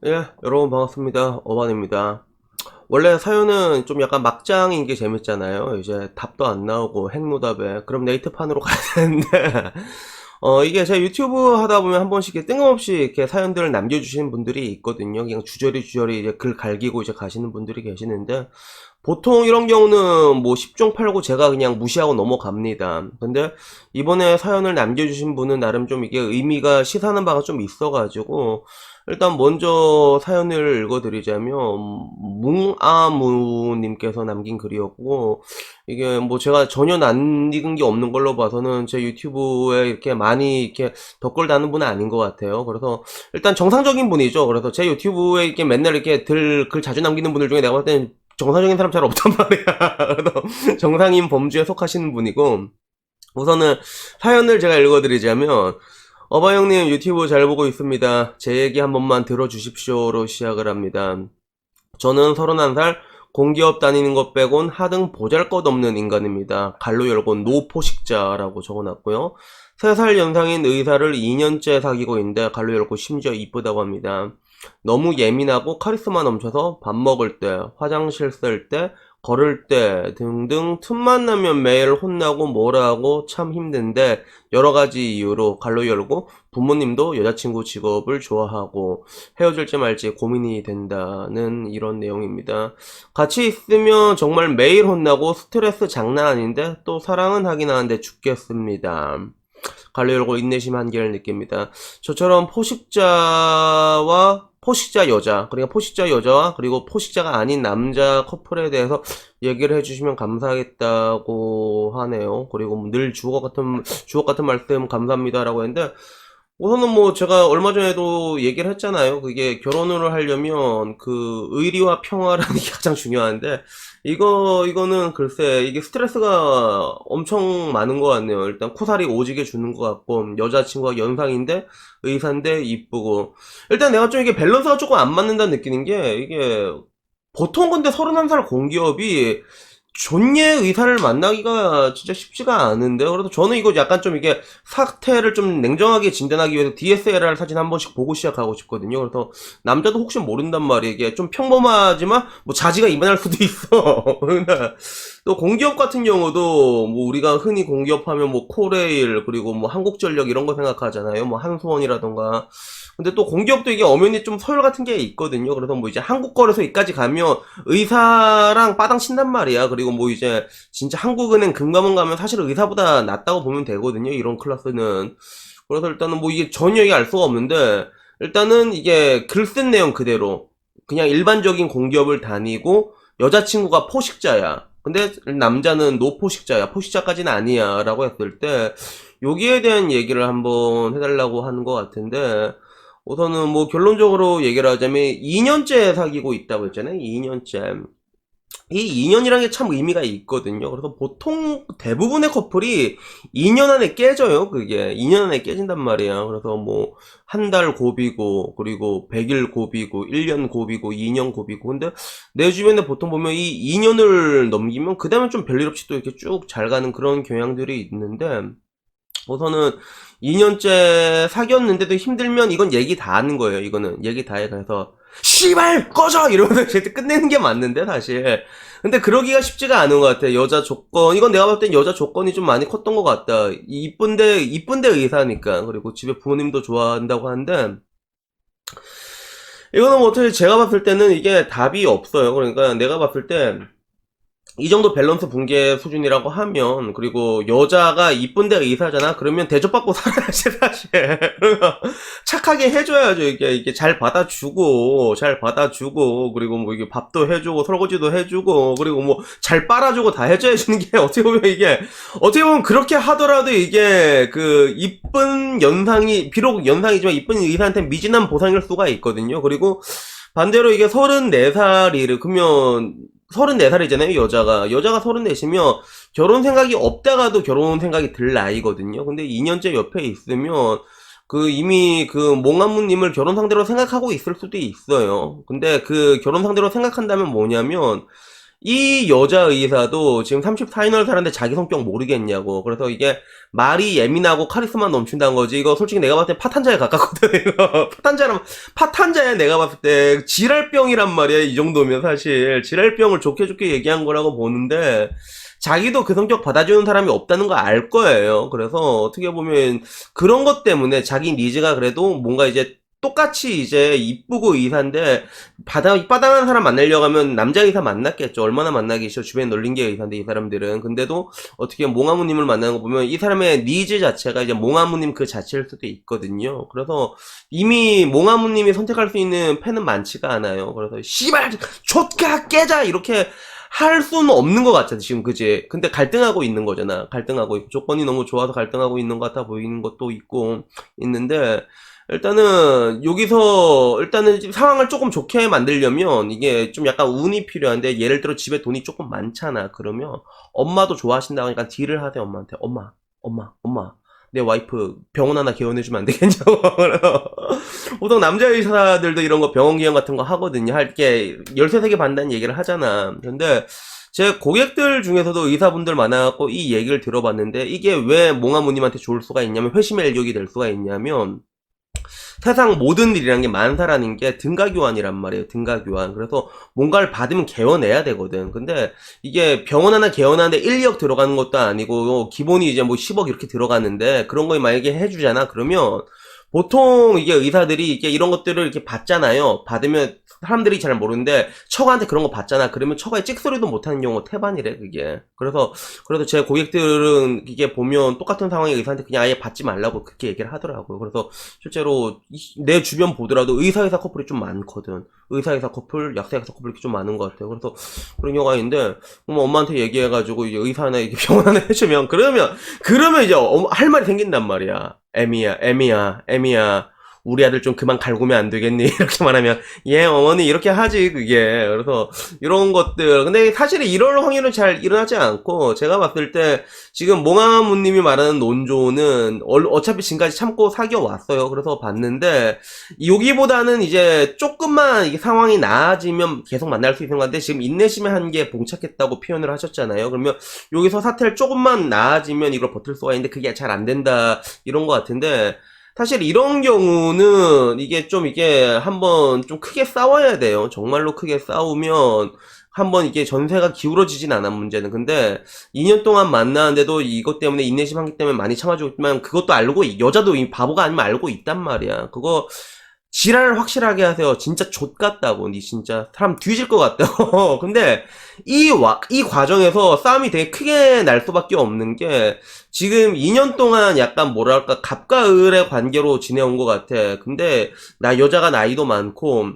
예, 여러분 반갑습니다. 어반입니다. 원래 사연은 좀 약간 막장인 게 재밌잖아요. 이제 답도 안 나오고 핵노답에 그럼 네이트판으로 가야 되는데 이게 제가 유튜브 하다 보면 한 번씩 이렇게 뜬금없이 이렇게 사연들을 남겨주시는 분들이 있거든요. 그냥 주저리 이제 글 갈기고 이제 가시는 분들이 계시는데 보통 이런 경우는 뭐 10종 팔고 제가 그냥 무시하고 넘어갑니다. 근데 이번에 사연을 남겨주신 분은 나름 좀 이게 의미가 시사하는 바가 좀 있어가지고 일단 먼저 사연을 읽어드리자면 뭉아무님께서 남긴 글이었고 이게 뭐 제가 전혀 낯익은 게 없는 걸로 봐서는 제 유튜브에 이렇게 많이 이렇게 덧글 다는 분은 아닌 것 같아요. 그래서 일단 정상적인 분이죠. 그래서 제 유튜브에 이렇게 맨날 이렇게 글 자주 남기는 분들 중에 내가 봤을 때는 정상적인 사람 잘 없단 말이야. 그래서 정상인 범주에 속하시는 분이고 우선은 사연을 제가 읽어드리자면 어바 형님 유튜브 잘 보고 있습니다. 제 얘기 한 번만 들어주십시오로 시작을 합니다. 저는 31살 공기업 다니는 것 빼곤 하등 보잘것없는 인간입니다. 갈로 열고 노포식자라고 적어놨고요. 3살 연상인 의사를 2년째 사귀고 있는데 갈로 열고 심지어 이쁘다고 합니다. 너무 예민하고 카리스마 넘쳐서 밥 먹을 때, 화장실 쓸 때, 걸을 때 등등 틈만 나면 매일 혼나고 뭐라 하고 참 힘든데 여러 가지 이유로 갈로 열고 부모님도 여자친구 직업을 좋아하고 헤어질지 말지 고민이 된다는 이런 내용입니다. 같이 있으면 정말 매일 혼나고 스트레스 장난 아닌데 또 사랑은 하긴 하는데 죽겠습니다. 갈로 열고 인내심 한계를 느낍니다. 저처럼 포식자 여자, 그러니까 포식자 여자와 그리고 포식자가 아닌 남자 커플에 대해서 얘기를 해주시면 감사하겠다고 하네요. 그리고 늘 주옥 같은 말씀 감사합니다라고 했는데 우선은 뭐 제가 얼마 전에도 얘기를 했잖아요. 그게 결혼을 하려면 그 의리와 평화라는 게 가장 중요한데 이거는 글쎄 이게 스트레스가 엄청 많은 것 같네요. 일단 코살이 오지게 주는 것 같고 여자친구가 연상인데 의사인데 이쁘고 일단 내가 좀 이게 밸런스가 조금 안 맞는다 느끼는 게 이게 보통 근데 31살 공기업이 존예 의사를 만나기가 진짜 쉽지가 않은데 그래서 저는 이거 약간 좀 이게 사태를 좀 냉정하게 진단하기 위해서 DSLR 사진 한 번씩 보고 시작하고 싶거든요. 그래서 남자도 혹시 모른단 말이에요. 이게 좀 평범하지만 뭐 자지가 이만할 수도 있어. 그러나 또 공기업 같은 경우도 뭐 우리가 흔히 공기업 하면 뭐 코레일 그리고 뭐 한국전력 이런 거 생각하잖아요. 뭐 한수원이라던가 근데 또 공기업도 이게 엄연히 좀 서열 같은 게 있거든요. 그래서 뭐 이제 한국 거래소 이까지 가면 의사랑 빠당 친단 말이야. 그리고 뭐 이제 진짜 한국은행 금감원 가면 사실 의사보다 낫다고 보면 되거든요. 이런 클래스는. 그래서 일단은 뭐 이게 전혀 이게 알 수가 없는데 일단은 이게 글 쓴 내용 그대로 그냥 일반적인 공기업을 다니고 여자친구가 포식자야. 근데 남자는 노포식자야. 포식자까지는 아니야. 라고 했을 때 여기에 대한 얘기를 한번 해달라고 하는 것 같은데 우선은 뭐 결론적으로 얘기를 하자면 2년째 사귀고 있다고 했잖아요. 2년째. 이 2년이라는 게 참 의미가 있거든요. 그래서 보통 대부분의 커플이 2년 안에 깨져요. 그게 2년 안에 깨진단 말이야. 그래서 뭐 한 달 고비고 그리고 100일 고비고 1년 고비고 2년 고비고 근데 내 주변에 보통 보면 이 2년을 넘기면 그 다음에 좀 별일 없이 또 이렇게 쭉 잘 가는 그런 경향들이 있는데 우선은 2년째 사귀었는데도 힘들면 이건 얘기 다 하는 거예요. 이거는 얘기 다 해. 그래서 씨발 꺼져 이러면서 이제 끝내는 게 맞는데 사실. 근데 그러기가 쉽지가 않은 것 같아. 여자 조건 이건 내가 봤을 땐 여자 조건이 좀 많이 컸던 것 같다. 이쁜데 의사니까 그리고 집에 부모님도 좋아한다고 하는데 이거는 뭐 어떻게 제가 봤을 때는 이게 답이 없어요. 그러니까 내가 봤을 때 이 정도 밸런스 붕괴 수준이라고 하면 그리고 여자가 이쁜데 의사잖아 그러면 대접받고 살아야지 사실 착하게 해줘야죠 이게 잘 받아주고 그리고 뭐 이게 밥도 해주고 설거지도 해주고 그리고 뭐 잘 빨아주고 다 해줘야 주는 게 어떻게 보면 그렇게 하더라도 이게 그 이쁜 연상이 비록 연상이지만 이쁜 의사한테 미진한 보상일 수가 있거든요. 그리고 반대로 이게 34살이를 그러면 34살이잖아요, 여자가. 여자가 34이면 결혼 생각이 없다가도 결혼 생각이 들 나이거든요. 근데 2년째 옆에 있으면 그 이미 그 몽안무님을 결혼 상대로 생각하고 있을 수도 있어요. 근데 그 결혼 상대로 생각한다면 뭐냐면 이 여자 의사도 지금 34인을 사는데 자기 성격 모르겠냐고. 그래서 이게 말이 예민하고 카리스마 넘친다는 거지. 이거 솔직히 내가 봤을 때 파탄자에 가깝거든, 이거. 파탄자에 내가 봤을 때 지랄병이란 말이야, 이 정도면 사실. 지랄병을 좋게 좋게 얘기한 거라고 보는데, 자기도 그 성격 받아주는 사람이 없다는 거 알 거예요. 그래서 어떻게 보면 그런 것 때문에 자기 니즈가 그래도 뭔가 이제 똑같이 이제 이쁘고 의사인데 빠당한 사람 만나려고 하면 남자 의사 만났겠죠. 얼마나 만나겠죠. 주변에 널린 게 의사인데 이 사람들은. 근데도 어떻게 몽아무님을 만나는 거 보면 이 사람의 니즈 자체가 이제 몽아무님 그 자체일 수도 있거든요. 그래서 이미 몽아무님이 선택할 수 있는 팬은 많지가 않아요. 그래서 씨발 좆가 깨자 이렇게 할 수는 없는 것 같아, 지금, 그지? 근데 갈등하고 있는 거잖아. 갈등하고 있고, 조건이 너무 좋아서 갈등하고 있는 것 같아 보이는 것도 있고, 있는데, 일단은, 여기서, 일단은 상황을 조금 좋게 만들려면, 이게 좀 약간 운이 필요한데, 예를 들어 집에 돈이 조금 많잖아. 그러면, 엄마도 좋아하신다고 하니까 딜을 하세요, 엄마한테. 엄마. 내 와이프 병원 하나 개원해주면 안 되겠냐고. 보통 남자 의사들도 이런 거 병원 기원 같은 거 하거든요. 할 게 열세 세개 받는다는 얘기를 하잖아. 근데 제 고객들 중에서도 의사분들 많아갖고 이 얘기를 들어봤는데 이게 왜 몽아모님한테 좋을 수가 있냐면 회심의 일격이 될 수가 있냐면 세상 모든 일이라는 게 만사라는 게 등가교환이란 말이에요. 등가교환. 그래서 뭔가를 받으면 개원해야 되거든. 근데 이게 병원 하나 개원하는데 1, 2억 들어가는 것도 아니고 기본이 이제 뭐 10억 이렇게 들어가는데 그런 거 만약에 해주잖아. 그러면 보통 이게 의사들이 이게 이런 것들을 이렇게 받잖아요. 받으면 사람들이 잘 모르는데 처가한테 그런 거 받잖아. 그러면 처가에 찍소리도 못하는 경우가 태반이래 그게. 그래서 제 고객들은 이게 보면 똑같은 상황의 의사한테 그냥 아예 받지 말라고 그렇게 얘기를 하더라고요. 그래서 실제로 내 주변 보더라도 의사 커플이 좀 많거든. 의사 커플, 약사 커플이 좀 많은 것 같아요. 그래서 그런 경우가 있는데 엄마한테 얘기해가지고 이제 의사 하나 이렇게 병원 하나 해주면 그러면 이제 할 말이 생긴단 말이야. 애미야. 우리 아들 좀 그만 갈구면 안 되겠니? 이렇게 말하면, 예, 어머니, 이렇게 하지, 그게. 그래서, 이런 것들. 근데 사실 이럴 확률은 잘 일어나지 않고, 제가 봤을 때, 지금 몽아무님이 말하는 논조는, 어차피 지금까지 참고 사귀어왔어요. 그래서 봤는데, 여기보다는 이제 조금만 이게 상황이 나아지면 계속 만날 수 있는 건데, 지금 인내심의 한계에 봉착했다고 표현을 하셨잖아요. 그러면, 여기서 사태를 조금만 나아지면 이걸 버틸 수가 있는데, 그게 잘 안 된다, 이런 것 같은데, 사실 이런 경우는 이게 한번 좀 크게 싸워야 돼요. 정말로 크게 싸우면 한번 이게 전세가 기울어지진 않아 문제는. 근데 2년 동안 만나는데도 이것 때문에 인내심 한기 때문에 많이 참아주고 있지만 그것도 알고 여자도 이 바보가 아니면 알고 있단 말이야. 그거 지랄을 확실하게 하세요. 진짜 좆같다고. 니 진짜 사람 뒤질 것 같다고. 근데 이 과정에서 싸움이 되게 크게 날 수밖에 없는 게 지금 2년 동안 약간 뭐랄까 갑과 을의 관계로 지내온 것 같아. 근데 여자가 나이도 많고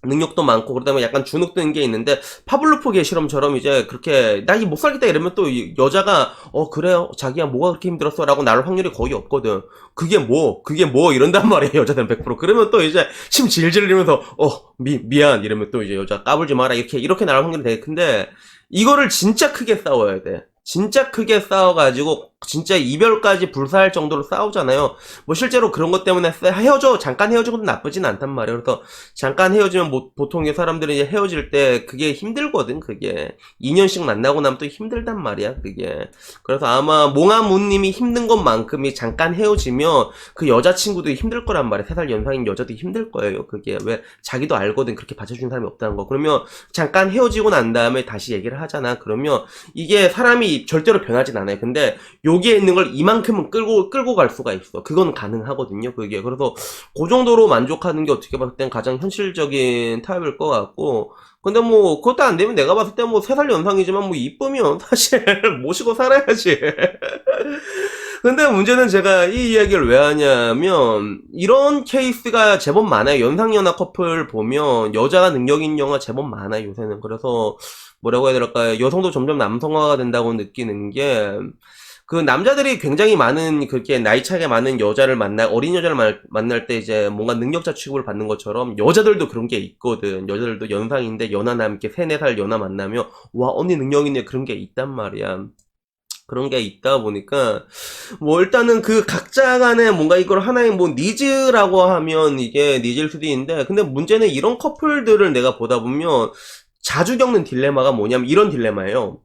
능력도 많고 그러다 보면 약간 주눅드는 게 있는데 파블로프 개실험처럼 이제 그렇게 나 이 못 살겠다 이러면 또 여자가 그래요 자기야 뭐가 그렇게 힘들었어 라고 나올 확률이 거의 없거든. 그게 뭐 이런단 말이에요 여자들은 100%. 그러면 또 이제 침 질질 흘리면서 미안 이러면 또 이제 여자 까불지 마라 이렇게 나올 확률이 되게 큰데 이거를 진짜 크게 싸워야 돼. 진짜 크게 싸워가지고 진짜 이별까지 불사할 정도로 싸우잖아요. 뭐 실제로 그런 것 때문에 잠깐 헤어지고도 나쁘진 않단 말이에요. 그래서 잠깐 헤어지면 보통 사람들이 이제 헤어질 때 그게 힘들거든. 그게 2년씩 만나고 나면 또 힘들단 말이야. 그게. 그래서 아마 몽아무님이 힘든 것만큼이 잠깐 헤어지면 그 여자친구도 힘들 거란 말이야. 3살 연상인 여자도 힘들 거예요. 그게 왜 자기도 알거든. 그렇게 받쳐주는 사람이 없다는 거. 그러면 잠깐 헤어지고 난 다음에 다시 얘기를 하잖아. 그러면 이게 사람이 절대로 변하진 않아요. 근데 여기에 있는 걸 이만큼은 끌고 갈 수가 있어. 그건 가능하거든요. 그게. 그래서 그 정도로 만족하는 게 어떻게 봤을 땐 가장 현실적인 타입일 것 같고. 근데 뭐 그것도 안 되면 내가 봤을 때 뭐 3살 연상이지만 뭐 이쁘면 사실 모시고 살아야지. 근데 문제는 제가 이 이야기를 왜 하냐면 이런 케이스가 제법 많아요. 연상연하 커플 보면 여자가 능력 있는 경우가 제법 많아요. 요새는. 그래서 뭐라고 해야 될까요? 여성도 점점 남성화가 된다고 느끼는 게 그 남자들이 굉장히 많은 그렇게 나이 차이가 많은 여자를 어린 여자를 만날 때 이제 뭔가 능력자 취급을 받는 것처럼 여자들도 그런 게 있거든. 여자들도 연상인데 연하남 이렇게 3, 4살 연하 만나면 와 언니 능력 있네 그런 게 있단 말이야. 그런 게 있다 보니까 뭐 일단은 그 각자 간에 뭔가 이걸 하나의 뭐 니즈라고 하면 이게 니즈일 수도 있는데 근데 문제는 이런 커플들을 내가 보다 보면 자주 겪는 딜레마가 뭐냐면 이런 딜레마예요.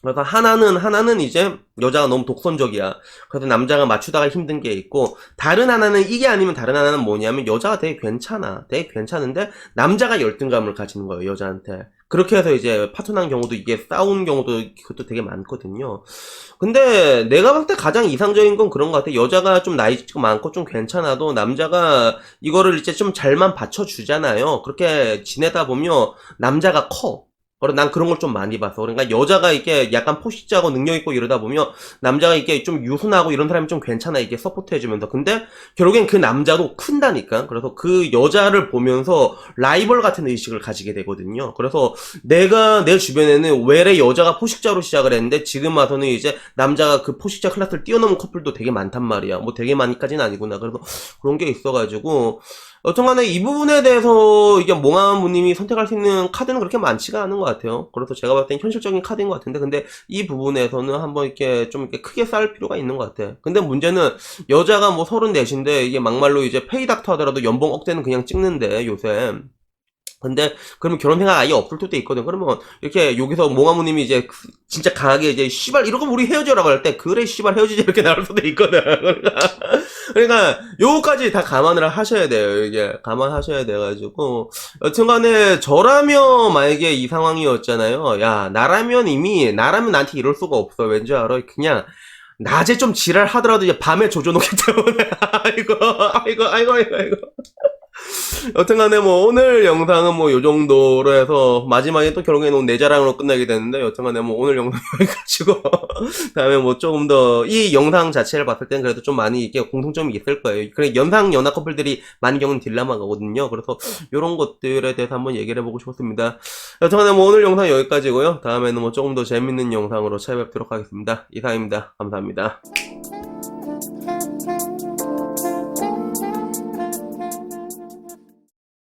그래서 하나는 이제 여자가 너무 독선적이야. 그래서 남자가 맞추다가 힘든 게 있고, 다른 하나는, 이게 아니면 다른 하나는 뭐냐면 여자가 되게 괜찮아. 되게 괜찮은데 남자가 열등감을 가지는 거예요, 여자한테. 그렇게 해서 이제 파토난 경우도, 이게 싸운 경우도 그것도 되게 많거든요. 근데 내가 봤을 때 가장 이상적인 건 그런 것 같아. 여자가 좀 나이 많고 좀 괜찮아도 남자가 이거를 이제 좀 잘만 받쳐주잖아요. 그렇게 지내다 보면 남자가 커. 그래, 난 그런 걸 좀 많이 봤어. 그러니까 여자가 이게 약간 포식자고 능력있고 이러다 보면 남자가 이게 좀 유순하고 이런 사람이 좀 괜찮아. 이게 서포트해주면서. 근데 결국엔 그 남자도 큰다니까. 그래서 그 여자를 보면서 라이벌 같은 의식을 가지게 되거든요. 그래서 내가 내 주변에는 외래 여자가 포식자로 시작을 했는데 지금 와서는 이제 남자가 그 포식자 클래스를 뛰어넘은 커플도 되게 많단 말이야. 뭐 되게 많이까지는 아니구나. 그래서 그런 게 있어가지고 여튼간에 이 부분에 대해서 이게 몽아무님이 선택할 수 있는 카드는 그렇게 많지가 않은 것 같아요. 그래서 제가 봤을 땐 현실적인 카드인 것 같은데, 근데 이 부분에서는 한번 이렇게 좀 이렇게 크게 쌓을 필요가 있는 것 같아. 근데 문제는 여자가 뭐 34인데 이게 막말로 이제 페이닥터 하더라도 연봉 억대는 그냥 찍는데 요새. 근데 그러면 결혼 생각 아예 없을 때도 있거든. 그러면 이렇게 여기서 몽아무님이 이제 진짜 강하게 이제 씨발 이러고 우리 헤어져라고 할 때 그래 씨발 헤어지자 이렇게 나올 수도 있거든. 그러니까 요거까지 다 감안을 하셔야 돼요. 이게 감안하셔야 돼가지고 여튼간에 저라면 만약에 이 상황이었잖아요. 야 나라면 나한테 이럴 수가 없어. 왠지 알아? 그냥 낮에 좀 지랄하더라도 이제 밤에 조져놓기 때문에 아이고 여튼간에 뭐 오늘 영상은 뭐 요정도로 해서 마지막에 또 결국에는 내 자랑으로 끝나게 되는데, 여튼간에 뭐 오늘 영상 여기까지고 다음에 뭐 조금 더 이 영상 자체를 봤을 땐 그래도 좀 많이 이게 공통점이 있을 거예요. 그래 연상 연하 커플들이 많이 겪는 딜레마거든요. 그래서 요런 것들에 대해서 한번 얘기를 해보고 싶었습니다. 여튼간에 뭐 오늘 영상 여기까지고요. 다음에는 뭐 조금 더 재밌는 영상으로 찾아뵙도록 하겠습니다. 이상입니다. 감사합니다.